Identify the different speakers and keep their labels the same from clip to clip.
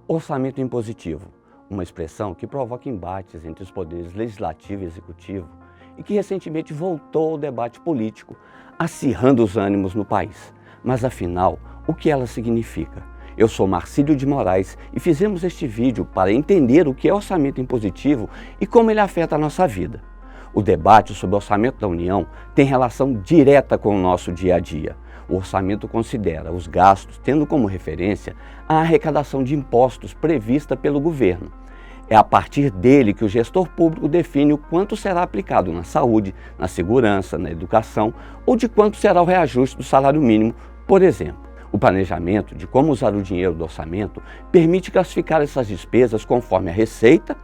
Speaker 1: Orçamento impositivo, uma expressão que provoca embates entre os poderes legislativo e executivo e que recentemente voltou ao debate político, acirrando os ânimos no país. Mas afinal, o que ela significa? Eu sou Marcílio de Moraes e fizemos este vídeo para entender o que é orçamento impositivo e como ele afeta a nossa vida. O debate sobre o orçamento da União tem relação direta com o nosso dia a dia. O orçamento considera os gastos, tendo como referência a arrecadação de impostos prevista pelo governo. É a partir dele que o gestor público define o quanto será aplicado na saúde, na segurança, na educação ou de quanto será o reajuste do salário mínimo, por exemplo. O planejamento de como usar o dinheiro do orçamento permite classificar essas despesas conforme a receita.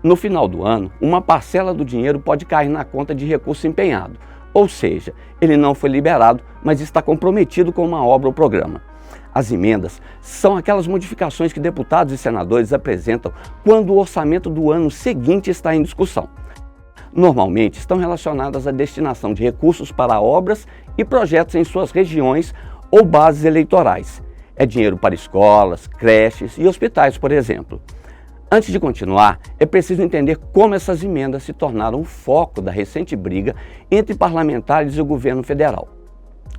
Speaker 1: No final do ano, uma parcela do dinheiro pode cair na conta de recurso empenhado, ou seja, ele não foi liberado, mas está comprometido com uma obra ou programa. As emendas são aquelas modificações que deputados e senadores apresentam quando o orçamento do ano seguinte está em discussão. Normalmente estão relacionadas à destinação de recursos para obras e projetos em suas regiões ou bases eleitorais. É dinheiro para escolas, creches e hospitais, por exemplo. Antes de continuar, é preciso entender como essas emendas se tornaram o foco da recente briga entre parlamentares e o governo federal.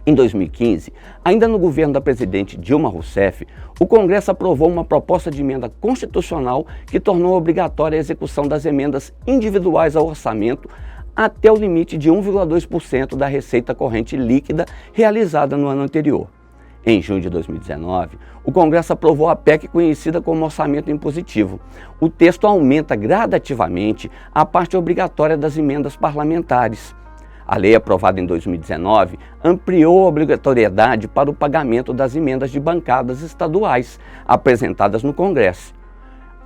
Speaker 1: Em 2015, ainda no governo da presidente Dilma Rousseff, o Congresso aprovou uma proposta de emenda constitucional que tornou obrigatória a execução das emendas individuais ao orçamento até o limite de 1,2% da receita corrente líquida realizada no ano anterior. Em junho de 2019, o Congresso aprovou a PEC conhecida como Orçamento Impositivo. O texto aumenta gradativamente a parte obrigatória das emendas parlamentares. A lei aprovada em 2019 ampliou a obrigatoriedade para o pagamento das emendas de bancadas estaduais apresentadas no Congresso.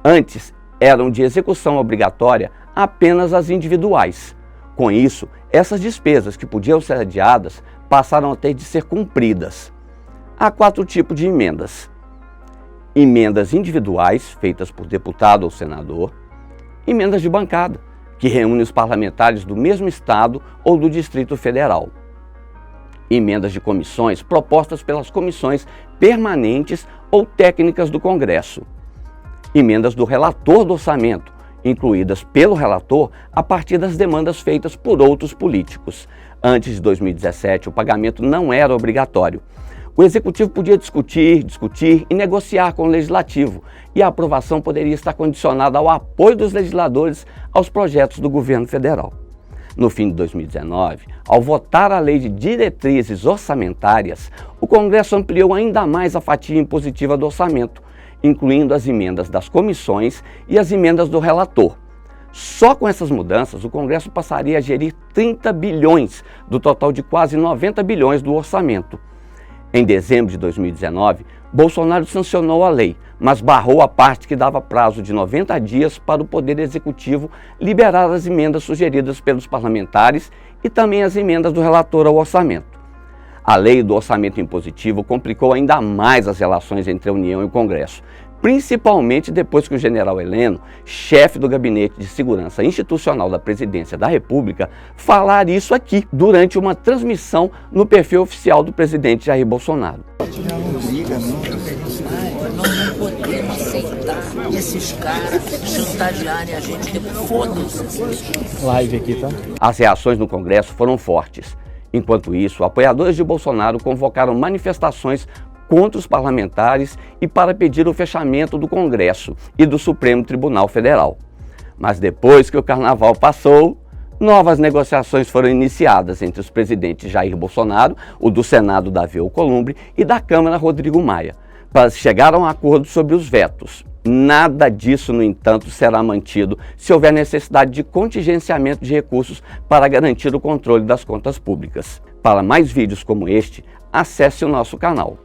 Speaker 1: Antes, eram de execução obrigatória apenas as individuais. Com isso, essas despesas que podiam ser adiadas passaram a ter de ser cumpridas. Há 4 tipos de emendas. Emendas individuais, feitas por deputado ou senador. Emendas de bancada, que reúnem os parlamentares do mesmo estado ou do Distrito Federal. Emendas de comissões, propostas pelas comissões permanentes ou técnicas do Congresso. Emendas do relator do orçamento, incluídas pelo relator a partir das demandas feitas por outros políticos. Antes de 2017, o pagamento não era obrigatório. O Executivo podia discutir e negociar com o Legislativo, e a aprovação poderia estar condicionada ao apoio dos legisladores aos projetos do governo federal. No fim de 2019, ao votar a Lei de Diretrizes Orçamentárias, o Congresso ampliou ainda mais a fatia impositiva do orçamento, incluindo as emendas das comissões e as emendas do relator. Só com essas mudanças, o Congresso passaria a gerir 30 bilhões do total de quase 90 bilhões do orçamento. Em dezembro de 2019, Bolsonaro sancionou a lei, mas barrou a parte que dava prazo de 90 dias para o Poder Executivo liberar as emendas sugeridas pelos parlamentares e também as emendas do relator ao orçamento. A lei do orçamento impositivo complicou ainda mais as relações entre a União e o Congresso, principalmente depois que o general Heleno, chefe do Gabinete de Segurança Institucional da Presidência da República, falar isso aqui durante uma transmissão no perfil oficial do presidente Jair Bolsonaro.
Speaker 2: Nós não podemos aceitar esses caras chantagearem a gente, foda-se.
Speaker 3: Live aqui, tá?
Speaker 1: As reações no Congresso foram fortes. Enquanto isso, apoiadores de Bolsonaro convocaram manifestações contra os parlamentares e para pedir o fechamento do Congresso e do Supremo Tribunal Federal. Mas depois que o carnaval passou, novas negociações foram iniciadas entre os presidentes Jair Bolsonaro, o do Senado Davi Alcolumbre e da Câmara Rodrigo Maia, para chegar a um acordo sobre os vetos. Nada disso, no entanto, será mantido se houver necessidade de contingenciamento de recursos para garantir o controle das contas públicas. Para mais vídeos como este, acesse o nosso canal.